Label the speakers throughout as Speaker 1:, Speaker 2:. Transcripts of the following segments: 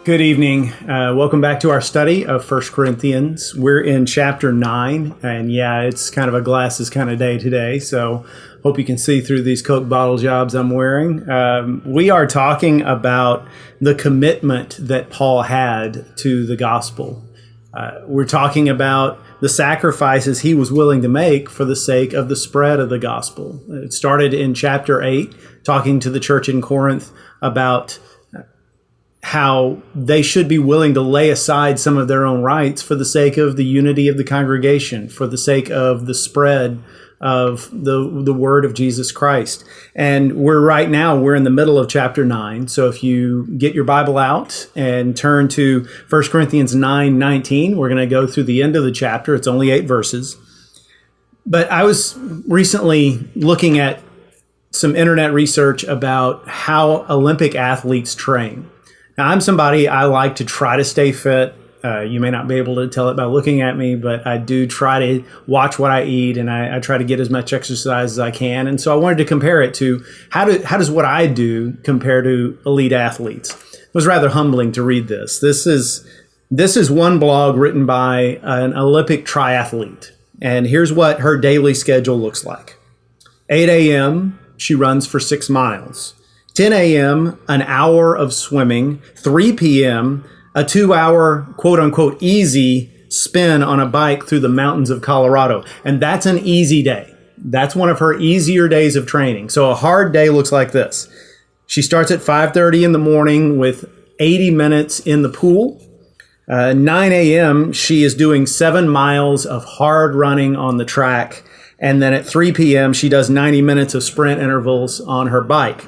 Speaker 1: Good evening. Welcome back to our study of 1 Corinthians. We're in chapter 9, and it's kind of a glasses kind of day today, so hope you can see through these Coke bottle jobs I'm wearing. We are talking about the commitment that Paul had to the gospel. We're talking about the sacrifices he was willing to make for the sake of the spread of the gospel. It started in chapter 8, talking to the church in Corinth about how they should be willing to lay aside some of their own rights for the sake of the unity of the congregation, for the sake of the spread of the word of Jesus Christ. And we're in the middle of chapter 9. So if you get your Bible out and turn to 1 Corinthians 9:19, we're going to go through the end of the chapter. It's only 8 verses. But I was recently looking at some internet research about how Olympic athletes train. Now, I'm somebody, I like to try to stay fit. You may not be able to tell it by looking at me, but I do try to watch what I eat, and I try to get as much exercise as I can. And so I wanted to compare it to how does what I do compare to elite athletes. It was rather humbling to read this. This is one blog written by an Olympic triathlete, and here's what her daily schedule looks like. 8 a.m., she runs for 6 miles. 10 a.m., an hour of swimming. 3 p.m., a 2-hour, quote-unquote, easy spin on a bike through the mountains of Colorado. And that's an easy day. That's one of her easier days of training. So a hard day looks like this. She starts at 5:30 in the morning with 80 minutes in the pool. 9 a.m., she is doing 7 miles of hard running on the track. And then at 3 p.m., she does 90 minutes of sprint intervals on her bike.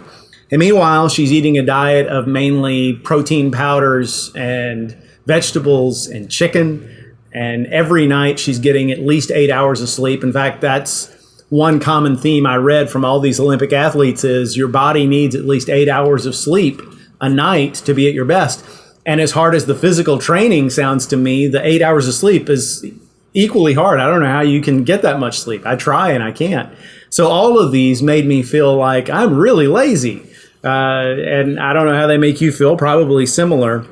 Speaker 1: And meanwhile, she's eating a diet of mainly protein powders and vegetables and chicken. And every night she's getting at least 8 hours of sleep. In fact, that's one common theme I read from all these Olympic athletes is your body needs at least 8 hours of sleep a night to be at your best. And as hard as the physical training sounds to me, the 8 hours of sleep is equally hard. I don't know how you can get that much sleep. I try and I can't. So all of these made me feel like I'm really lazy. And I don't know how they make you feel, probably similar.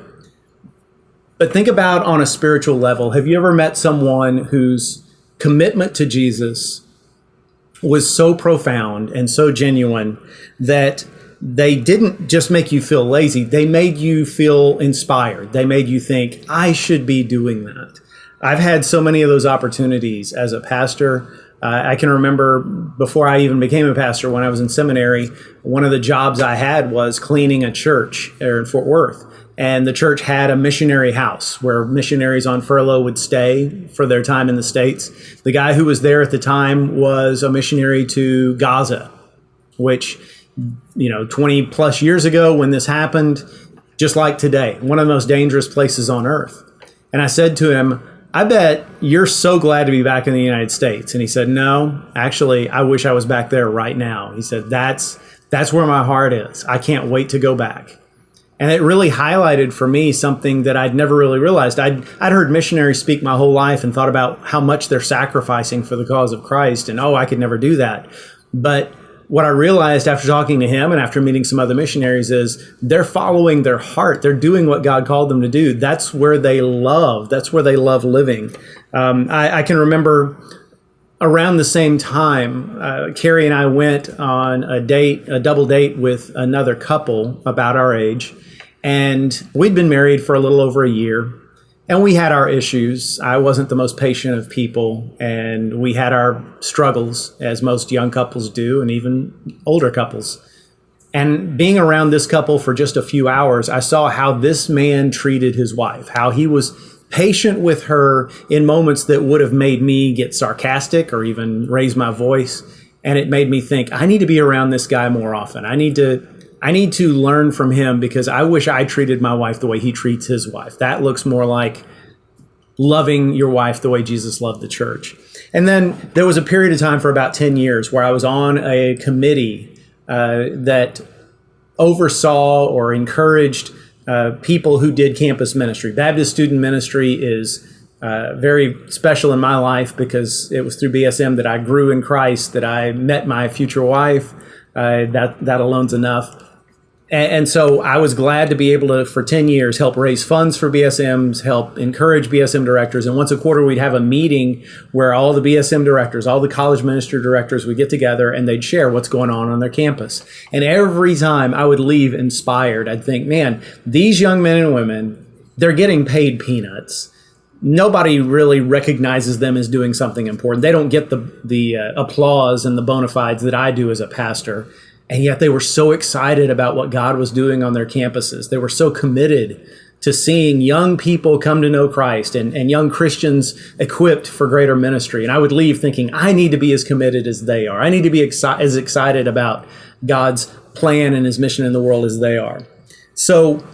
Speaker 1: But think about on a spiritual level. Have you ever met someone whose commitment to Jesus was so profound and so genuine that they didn't just make you feel lazy, they made you feel inspired. They made you think, I should be doing that. I've had so many of those opportunities as a pastor. I can remember before I even became a pastor, when I was in seminary, one of the jobs I had was cleaning a church there in Fort Worth. And the church had a missionary house where missionaries on furlough would stay for their time in the States. The guy who was there at the time was a missionary to Gaza, which, 20 plus years ago when this happened, just like today, one of the most dangerous places on earth. And I said to him, I bet you're so glad to be back in the United States. And he said, no, actually, I wish I was back there right now. He said, that's where my heart is. I can't wait to go back. And it really highlighted for me something that I'd never really realized. I'd heard missionaries speak my whole life and thought about how much they're sacrificing for the cause of Christ. And, I could never do that. But what I realized after talking to him and after meeting some other missionaries is they're following their heart. They're doing what God called them to do. That's where they love. That's where they love living. I can remember around the same time, Carrie and I went on a double date with another couple about our age. And we'd been married for a little over a year. And we had our issues. I wasn't the most patient of people, and we had our struggles, as most young couples do, and even older couples. And being around this couple for just a few hours, I saw how this man treated his wife, how he was patient with her in moments that would have made me get sarcastic or even raise my voice. And it made me think, I need to be around this guy more often. I need to learn from him because I wish I treated my wife the way he treats his wife. That looks more like loving your wife the way Jesus loved the church. And then there was a period of time for about 10 years where I was on a committee that oversaw or encouraged people who did campus ministry. Baptist student ministry is very special in my life because it was through BSM that I grew in Christ, that I met my future wife. That alone's enough. And so I was glad to be able to, for 10 years, help raise funds for BSMs, help encourage BSM directors. And once a quarter, we'd have a meeting where all the BSM directors, all the college minister directors would get together and they'd share what's going on their campus. And every time I would leave inspired, I'd think, man, these young men and women, they're getting paid peanuts. Nobody really recognizes them as doing something important. They don't get the applause and the bona fides that I do as a pastor. And yet they were so excited about what God was doing on their campuses. They were so committed to seeing young people come to know Christ and young Christians equipped for greater ministry. And I would leave thinking, I need to be as committed as they are. I need to be as excited about God's plan and his mission in the world as they are. So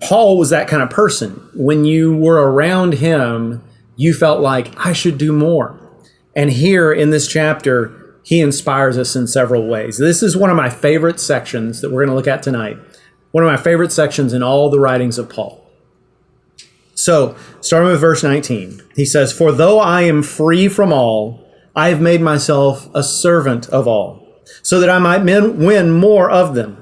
Speaker 1: Paul was that kind of person. When you were around him, you felt like, I should do more. And here in this chapter, he inspires us in several ways. This is one of my favorite sections that we're going to look at tonight. One of my favorite sections in all the writings of Paul. So, starting with verse 19, he says, "For though I am free from all, I have made myself a servant of all, so that I might win more of them.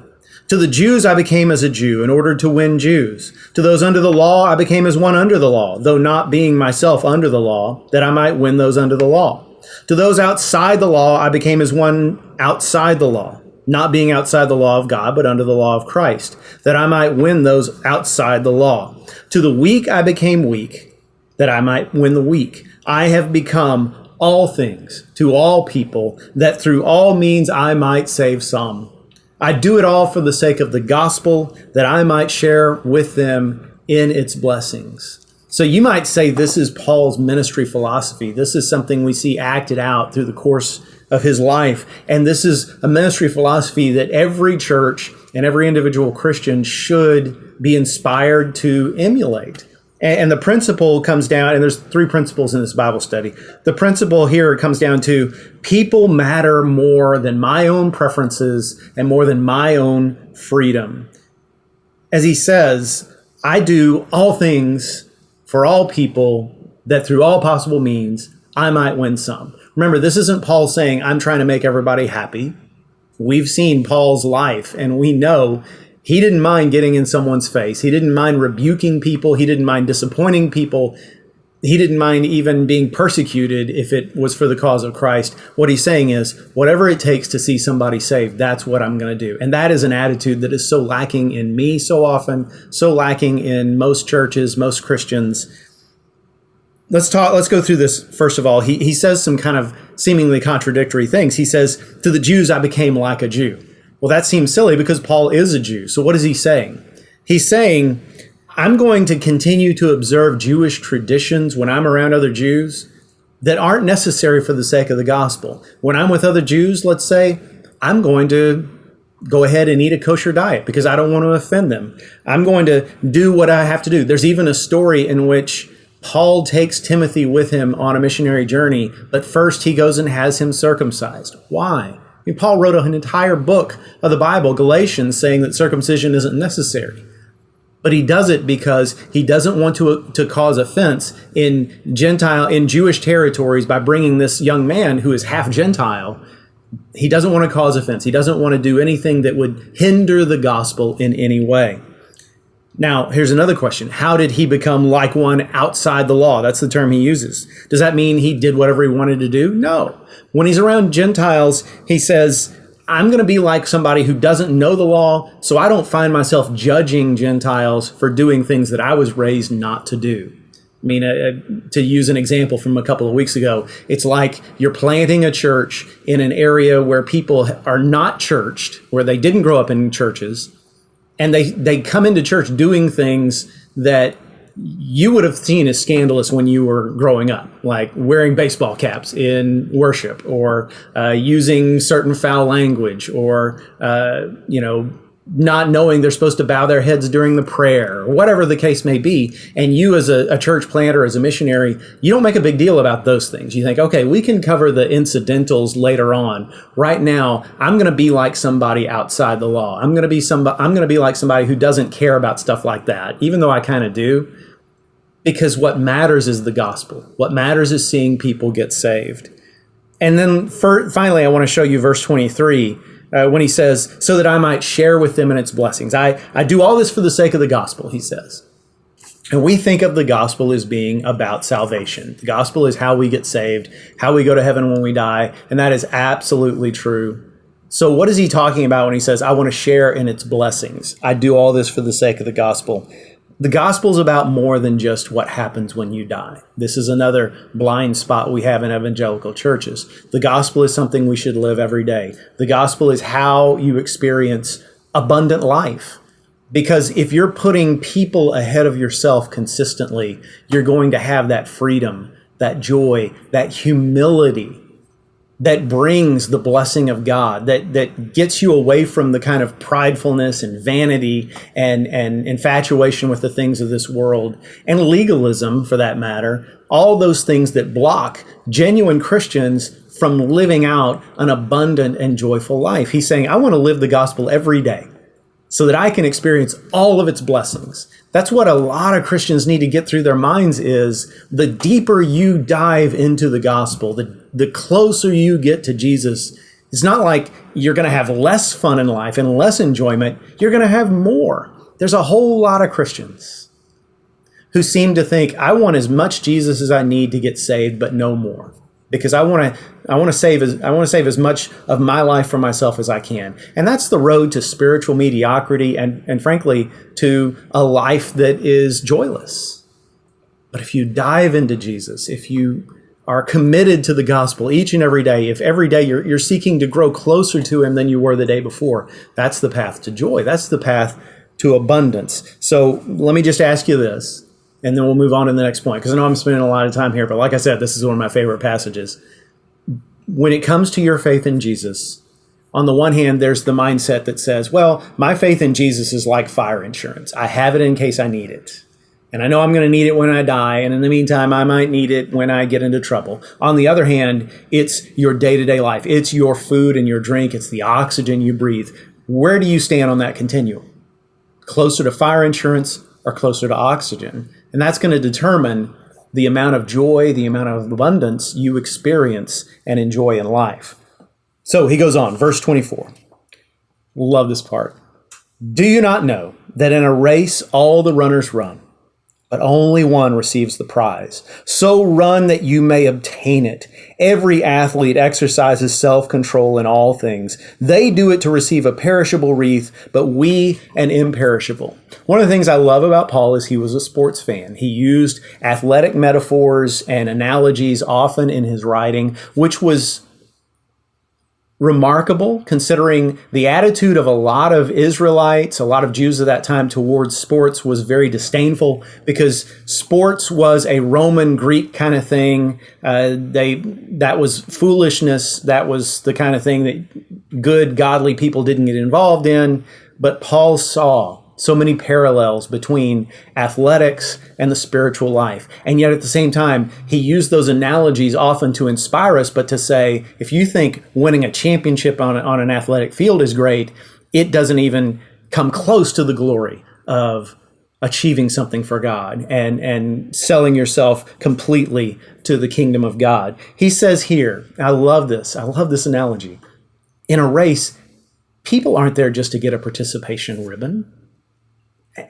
Speaker 1: To the Jews I became as a Jew in order to win Jews. To those under the law I became as one under the law, though not being myself under the law, that I might win those under the law. To those outside the law, I became as one outside the law, not being outside the law of God, but under the law of Christ, that I might win those outside the law. To the weak I became weak, that I might win the weak. I have become all things to all people, that through all means I might save some. I do it all for the sake of the gospel, that I might share with them in its blessings." So you might say this is Paul's ministry philosophy. This is something we see acted out through the course of his life. And this is a ministry philosophy that every church and every individual Christian should be inspired to emulate. And the principle comes down, and there's 3 principles in this Bible study. The principle here comes down to people matter more than my own preferences and more than my own freedom. As he says, I do all things for all people, that through all possible means, I might win some. Remember, this isn't Paul saying, I'm trying to make everybody happy. We've seen Paul's life, and we know he didn't mind getting in someone's face. He didn't mind rebuking people. He didn't mind disappointing people. He didn't mind even being persecuted if it was for the cause of Christ. What he's saying is, whatever it takes to see somebody saved, that's what I'm going to do. And that is an attitude that is so lacking in me so often, so lacking in most churches, most Christians. Let's go through this first of all. He says some kind of seemingly contradictory things. He says, to the Jews I became like a Jew. Well, that seems silly because Paul is a Jew. So what is he saying? He's saying, I'm going to continue to observe Jewish traditions when I'm around other Jews that aren't necessary for the sake of the gospel. When I'm with other Jews, let's say, I'm going to go ahead and eat a kosher diet because I don't want to offend them. I'm going to do what I have to do. There's even a story in which Paul takes Timothy with him on a missionary journey, but first he goes and has him circumcised. Why? I mean, Paul wrote an entire book of the Bible, Galatians, saying that circumcision isn't necessary. But he does it because he doesn't want to cause offense in Jewish territories by bringing this young man who is half Gentile. He doesn't want to cause offense. He doesn't want to do anything that would hinder the gospel in any way. Now, here's another question. How did he become like one outside the law? That's the term he uses. Does that mean he did whatever he wanted to do? No. When he's around Gentiles, he says, I'm going to be like somebody who doesn't know the law, so I don't find myself judging Gentiles for doing things that I was raised not to do. I mean, to use an example from a couple of weeks ago, it's like you're planting a church in an area where people are not churched, where they didn't grow up in churches, and they come into church doing things that you would have seen as scandalous when you were growing up, like wearing baseball caps in worship, or using certain foul language, or not knowing they're supposed to bow their heads during the prayer, or whatever the case may be. And you as a church planter, as a missionary, you don't make a big deal about those things. You think, okay, we can cover the incidentals later on. Right now, I'm going to be like somebody outside the law. I'm going to be like somebody who doesn't care about stuff like that, even though I kind of do. Because what matters is the gospel. What matters is seeing people get saved. And then finally, I want to show you verse 23 when he says, so that I might share with them in its blessings. I do all this for the sake of the gospel, he says. And we think of the gospel as being about salvation. The gospel is how we get saved, how we go to heaven when we die. And that is absolutely true. So what is he talking about when he says, I want to share in its blessings? I do all this for the sake of the gospel. The gospel is about more than just what happens when you die. This is another blind spot we have in evangelical churches. The gospel is something we should live every day. The gospel is how you experience abundant life. Because if you're putting people ahead of yourself consistently, you're going to have that freedom, that joy, that humility that brings the blessing of God, that gets you away from the kind of pridefulness and vanity and infatuation with the things of this world, and legalism for that matter, all those things that block genuine Christians from living out an abundant and joyful life. He's saying, I want to live the gospel every day so that I can experience all of its blessings. That's what a lot of Christians need to get through their minds is the deeper you dive into the gospel, the closer you get to Jesus. It's not like you're going to have less fun in life and less enjoyment. You're going to have more. There's a whole lot of Christians who seem to think, I want as much Jesus as I need to get saved, but no more. Because I want to save as much of my life for myself as I can. And that's the road to spiritual mediocrity and frankly, to a life that is joyless. But if you dive into Jesus, if you are committed to the gospel each and every day, if every day you're seeking to grow closer to him than you were the day before, that's the path to joy. That's the path to abundance. So let me just ask you this. And then we'll move on to the next point, because I know I'm spending a lot of time here. But like I said, this is one of my favorite passages. When it comes to your faith in Jesus, on the one hand, there's the mindset that says, well, my faith in Jesus is like fire insurance. I have it in case I need it. And I know I'm going to need it when I die. And in the meantime, I might need it when I get into trouble. On the other hand, it's your day-to-day life. It's your food and your drink. It's the oxygen you breathe. Where do you stand on that continuum? Closer to fire insurance or closer to oxygen? And that's going to determine the amount of joy, the amount of abundance you experience and enjoy in life. So he goes on, verse 24. Love this part. Do you not know that in a race all the runners run, but only one receives the prize? So run that you may obtain it. Every athlete exercises self-control in all things. They do it to receive a perishable wreath, but we an imperishable. One of the things I love about Paul is he was a sports fan. He used athletic metaphors and analogies often in his writing, which was remarkable considering the attitude of a lot of Israelites, a lot of Jews of that time towards sports was very disdainful because sports was a Roman Greek kind of thing. That was foolishness. That was the kind of thing that good, godly people didn't get involved in. But Paul saw so many parallels between athletics and the spiritual life. And yet at the same time, he used those analogies often to inspire us, but to say, if you think winning a championship on an athletic field is great, it doesn't even come close to the glory of achieving something for God and selling yourself completely to the kingdom of God. He says here, I love this analogy. In a race, people aren't there just to get a participation ribbon.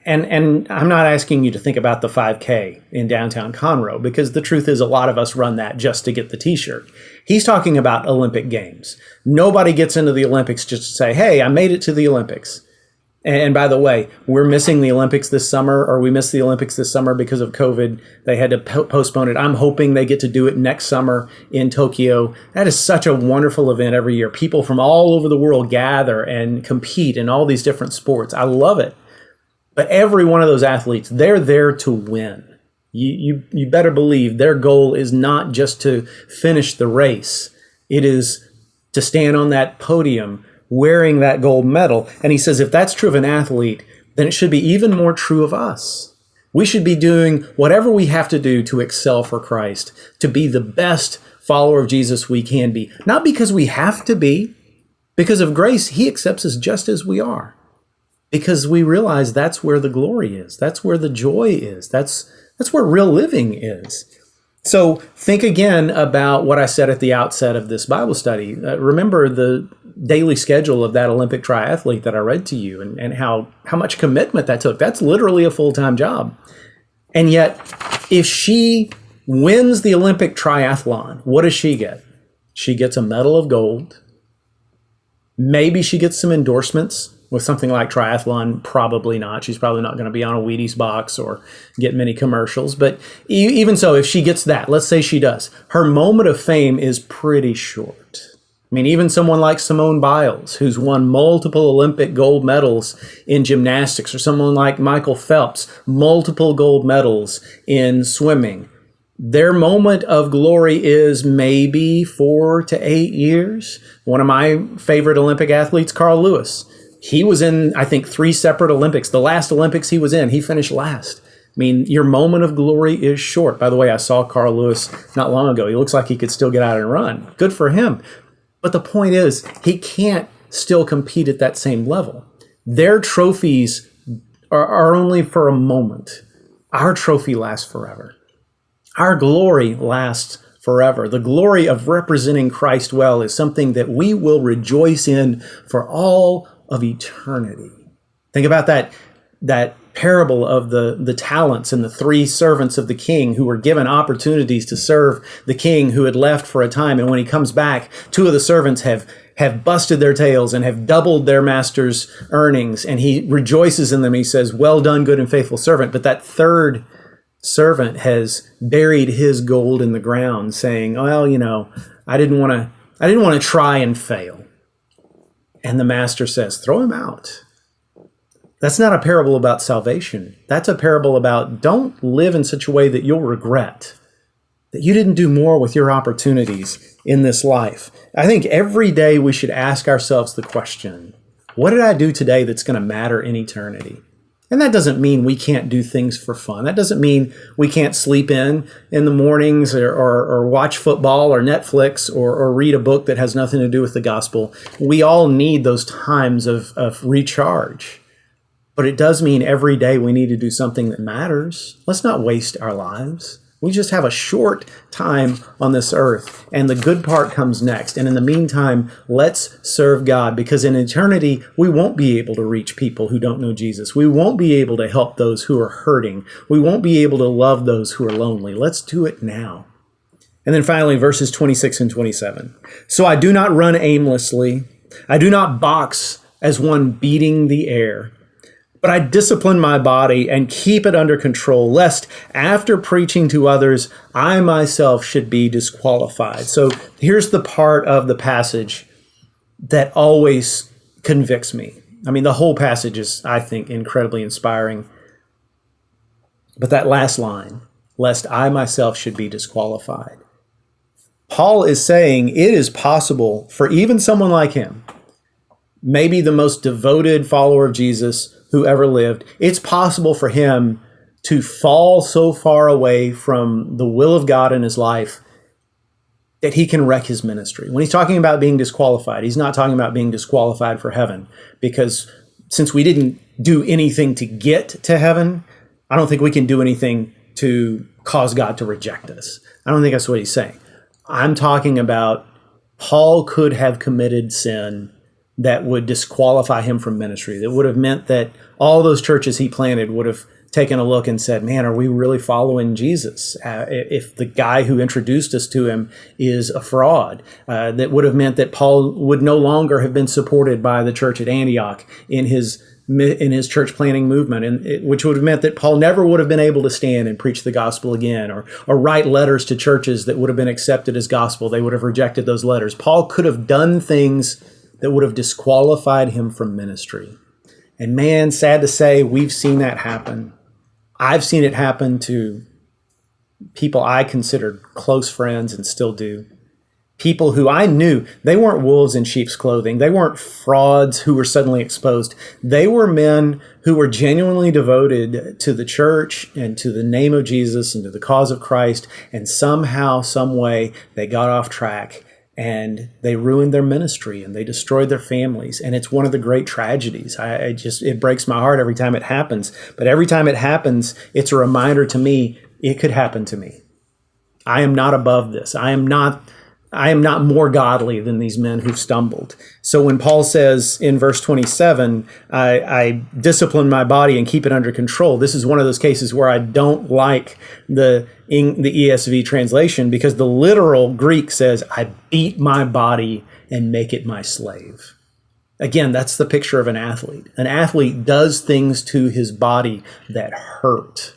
Speaker 1: And I'm not asking you to think about the 5K in downtown Conroe, because the truth is a lot of us run that just to get the t-shirt. He's talking about Olympic Games. Nobody gets into the Olympics just to say, hey, I made it to the Olympics. And by the way, we're missing the Olympics this summer, or we missed the Olympics this summer because of COVID. They had to postpone it. I'm hoping they get to do it next summer in Tokyo. That is such a wonderful event every year. People from all over the world gather and compete in all these different sports. I love it. But every one of those athletes, they're there to win. You better believe their goal is not just to finish the race. It is to stand on that podium wearing that gold medal. And he says, if that's true of an athlete, then it should be even more true of us. We should be doing whatever we have to do to excel for Christ, to be the best follower of Jesus we can be. Not because we have to be. Because of grace, he accepts us just as we are. Because we realize that's where the glory is. That's where the joy is. That's where real living is. So think again about what I said at the outset of this Bible study. Remember the daily schedule of that Olympic triathlete that I read to you, and how much commitment that took. That's literally a full-time job. And yet, if she wins the Olympic triathlon, what does she get? She gets a medal of gold. Maybe she gets some endorsements with something like triathlon. Probably not. She's probably not going to be on a Wheaties box or get many commercials. But even so, if she gets that, let's say she does, her moment of fame is pretty short. I mean, even someone like Simone Biles, who's won multiple Olympic gold medals in gymnastics, or someone like Michael Phelps, multiple gold medals in swimming, their moment of glory is maybe 4 to 8 years. One of my favorite Olympic athletes, Carl Lewis, he was in, I think, 3 separate Olympics. The last Olympics he was in, he finished last. I mean, your moment of glory is short. By the way, I saw Carl Lewis not long ago. He looks like he could still get out and run. Good for him. But the point is, he can't still compete at that same level. Their trophies are only for a moment. Our trophy lasts forever. Our glory lasts forever. The glory of representing Christ well is something that we will rejoice in for all of eternity. Think about that parable of the talents and the 3 servants of the king who were given opportunities to serve the king who had left for a time. And when he comes back, 2 of the servants have busted their tails and have doubled their master's earnings. And he rejoices in them. He says, "Well done, good and faithful servant." But that 3rd servant has buried his gold in the ground, saying, "Well, I didn't want to try and fail." And the master says, "Throw him out." That's not a parable about salvation. That's a parable about don't live in such a way that you'll regret that you didn't do more with your opportunities in this life. I think every day we should ask ourselves the question, what did I do today that's going to matter in eternity? And that doesn't mean we can't do things for fun. That doesn't mean we can't sleep in the mornings or watch football or Netflix or read a book that has nothing to do with the gospel. We all need those times of recharge. But it does mean every day we need to do something that matters. Let's not waste our lives. We just have a short time on this earth, and the good part comes next. And in the meantime, let's serve God, because in eternity, we won't be able to reach people who don't know Jesus. We won't be able to help those who are hurting. We won't be able to love those who are lonely. Let's do it now. And then finally, verses 26 and 27. "So I do not run aimlessly. I do not box as one beating the air. But I discipline my body and keep it under control, lest after preaching to others, I myself should be disqualified." So here's the part of the passage that always convicts me. I mean, the whole passage is, I think, incredibly inspiring. But that last line, "lest I myself should be disqualified." Paul is saying it is possible for even someone like him, maybe the most devoted follower of Jesus who ever lived, it's possible for him to fall so far away from the will of God in his life that he can wreck his ministry. When he's talking about being disqualified, he's not talking about being disqualified for heaven, because since we didn't do anything to get to heaven, I don't think we can do anything to cause God to reject us. I don't think that's what he's saying. I'm talking about Paul could have committed sin that would disqualify him from ministry. That would have meant that all those churches he planted would have taken a look and said, "Man, are we really following Jesus? If the guy who introduced us to him is a fraud." That would have meant that Paul would no longer have been supported by the church at Antioch in his church planting movement, and which would have meant that Paul never would have been able to stand and preach the gospel again, or write letters to churches that would have been accepted as gospel. They would have rejected those letters. Paul could have done things that would have disqualified him from ministry. And man, sad to say, we've seen that happen. I've seen it happen to people I considered close friends and still do. People who I knew, they weren't wolves in sheep's clothing. They weren't frauds who were suddenly exposed. They were men who were genuinely devoted to the church and to the name of Jesus and to the cause of Christ. And somehow, some way, they got off track. And they ruined their ministry and they destroyed their families. And it's one of the great tragedies. It breaks my heart every time it happens. But every time it happens, it's a reminder to me, it could happen to me. I am not above this. I am not more godly than these men who've stumbled. So when Paul says in verse 27, I discipline my body and keep it under control, this is one of those cases where I don't like the ESV translation, because the literal Greek says, I beat my body and make it my slave. Again, that's the picture of an athlete. An athlete does things to his body that hurt.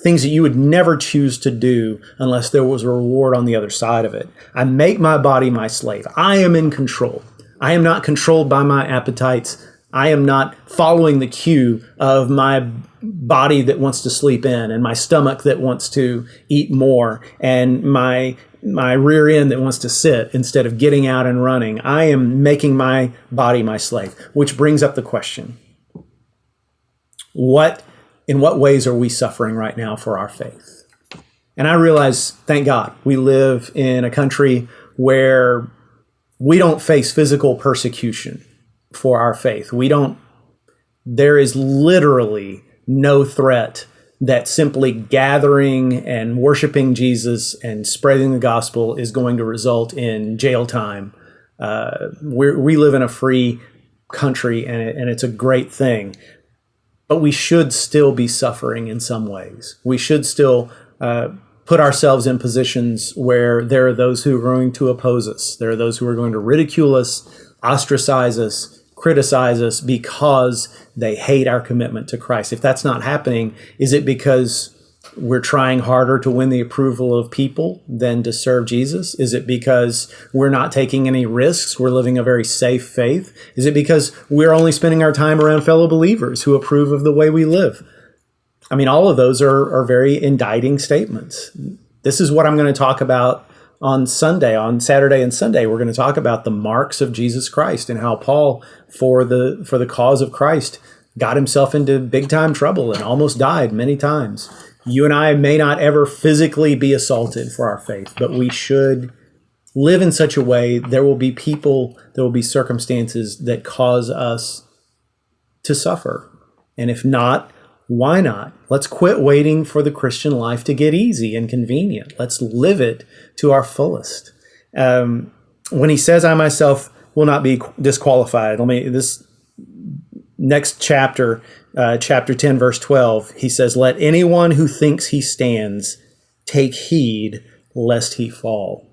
Speaker 1: Things that you would never choose to do unless there was a reward on the other side of it. I make my body my slave. I am in control. I am not controlled by my appetites. I am not following the cue of my body that wants to sleep in, and my stomach that wants to eat more, and my rear end that wants to sit instead of getting out and running. I am making my body my slave, which brings up the question, in what ways are we suffering right now for our faith? And I realize, thank God, we live in a country where we don't face physical persecution for our faith. There is literally no threat that simply gathering and worshiping Jesus and spreading the gospel is going to result in jail time. We live in a free country, and it's a great thing. But we should still be suffering in some ways. We should still put ourselves in positions where there are those who are going to oppose us. There are those who are going to ridicule us, ostracize us, criticize us because they hate our commitment to Christ. If that's not happening, is it because we're trying harder to win the approval of people than to serve Jesus? Is it because we're not taking any risks? We're living a very safe faith? Is it because we're only spending our time around fellow believers who approve of the way we live? I mean, all of those are very indicting statements. This is what I'm going to talk about on Saturday and Sunday. We're going to talk about the marks of Jesus Christ and how Paul, for the cause of Christ, got himself into big time trouble and almost died many times. You and I may not ever physically be assaulted for our faith, but we should live in such a way there will be people, there will be circumstances that cause us to suffer. And if not, why not? Let's quit waiting for the Christian life to get easy and convenient. Let's live it to our fullest. When he says, I myself will not be disqualified, this next chapter, chapter 10, verse 12, he says, let anyone who thinks he stands take heed lest he fall.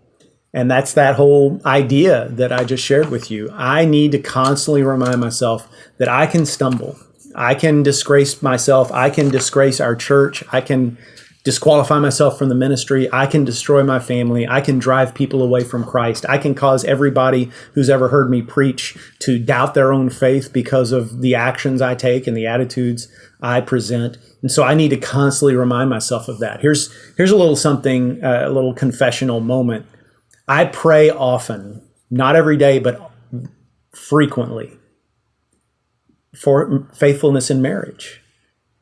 Speaker 1: And that's that whole idea that I just shared with you. I need to constantly remind myself that I can stumble. I can disgrace myself. I can disgrace our church. I can disqualify myself from the ministry. I can destroy my family. I can drive people away from Christ. I can cause everybody who's ever heard me preach to doubt their own faith because of the actions I take and the attitudes I present. And so I need to constantly remind myself of that. Here's a little something, a little confessional moment. I pray often, not every day, but frequently, for faithfulness in marriage.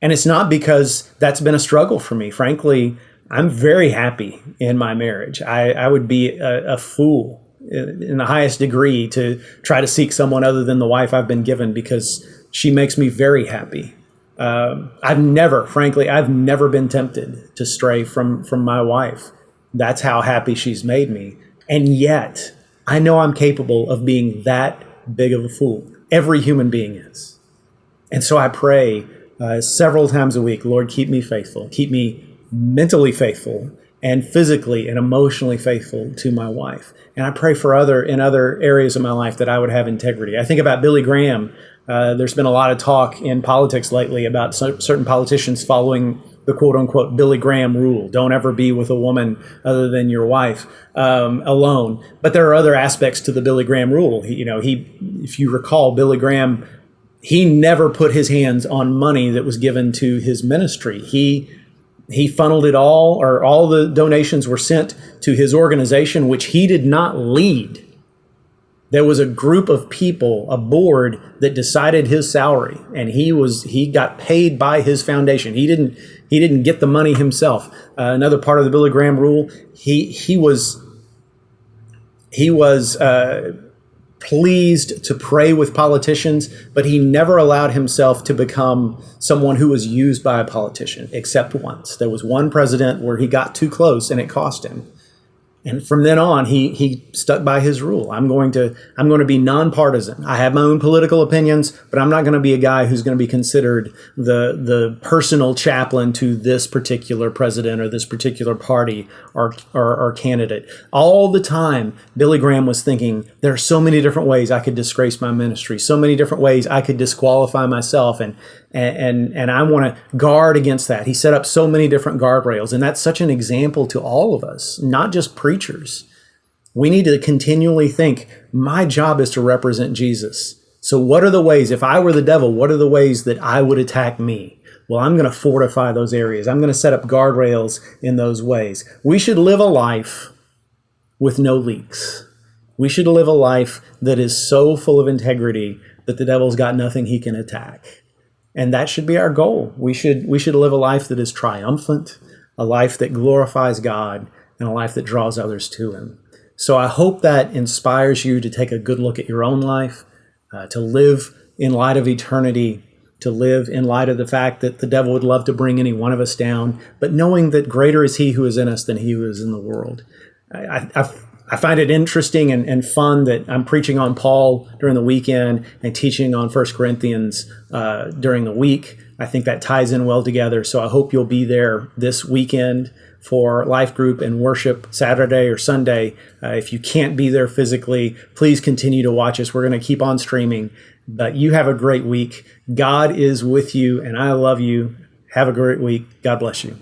Speaker 1: And it's not because that's been a struggle for me. Frankly, I'm very happy in my marriage. I would be a fool in the highest degree to try to seek someone other than the wife I've been given, because she makes me very happy. I've never been tempted to stray from my wife. That's how happy she's made me. And yet, I know I'm capable of being that big of a fool. Every human being is. And so I pray several times a week, Lord, keep me faithful. Keep me mentally faithful and physically and emotionally faithful to my wife. And I pray for in other areas of my life that I would have integrity. I think about Billy Graham. There's been a lot of talk in politics lately about certain politicians following the quote-unquote Billy Graham rule. Don't ever be with a woman other than your wife alone. But there are other aspects to the Billy Graham rule. If you recall, Billy Graham, he never put his hands on money that was given to his ministry. He funneled it all, or all the donations were sent to his organization, which he did not lead. There was a group of people, a board, that decided his salary, and he got paid by his foundation. He didn't get the money himself. Another part of the Billy Graham rule, he was pleased to pray with politicians, but he never allowed himself to become someone who was used by a politician, except once. There was one president where he got too close and it cost him. And from then on, he stuck by his rule. I'm going to be nonpartisan. I have my own political opinions, but I'm not going to be a guy who's going to be considered the personal chaplain to this particular president or this particular party or candidate. All the time, Billy Graham was thinking, there are so many different ways I could disgrace my ministry, so many different ways I could disqualify myself, and I want to guard against that. He set up so many different guardrails, and that's such an example to all of us, not just preachers. We need to continually think, my job is to represent Jesus. So what are the ways, if I were the devil, what are the ways that I would attack me? Well, I'm going to fortify those areas. I'm going to set up guardrails in those ways. We should live a life with no leaks. We should live a life that is so full of integrity that the devil's got nothing he can attack. And that should be our goal. We should live a life that is triumphant, a life that glorifies God, and a life that draws others to him. So I hope that inspires you to take a good look at your own life, to live in light of eternity, to live in light of the fact that the devil would love to bring any one of us down, but knowing that greater is he who is in us than he who is in the world. I find it interesting and fun that I'm preaching on Paul during the weekend and teaching on 1 Corinthians during the week. I think that ties in well together. So I hope you'll be there this weekend for life group and worship Saturday or Sunday. If you can't be there physically, please continue to watch us. We're going to keep on streaming. But you have a great week. God is with you, and I love you. Have a great week. God bless you.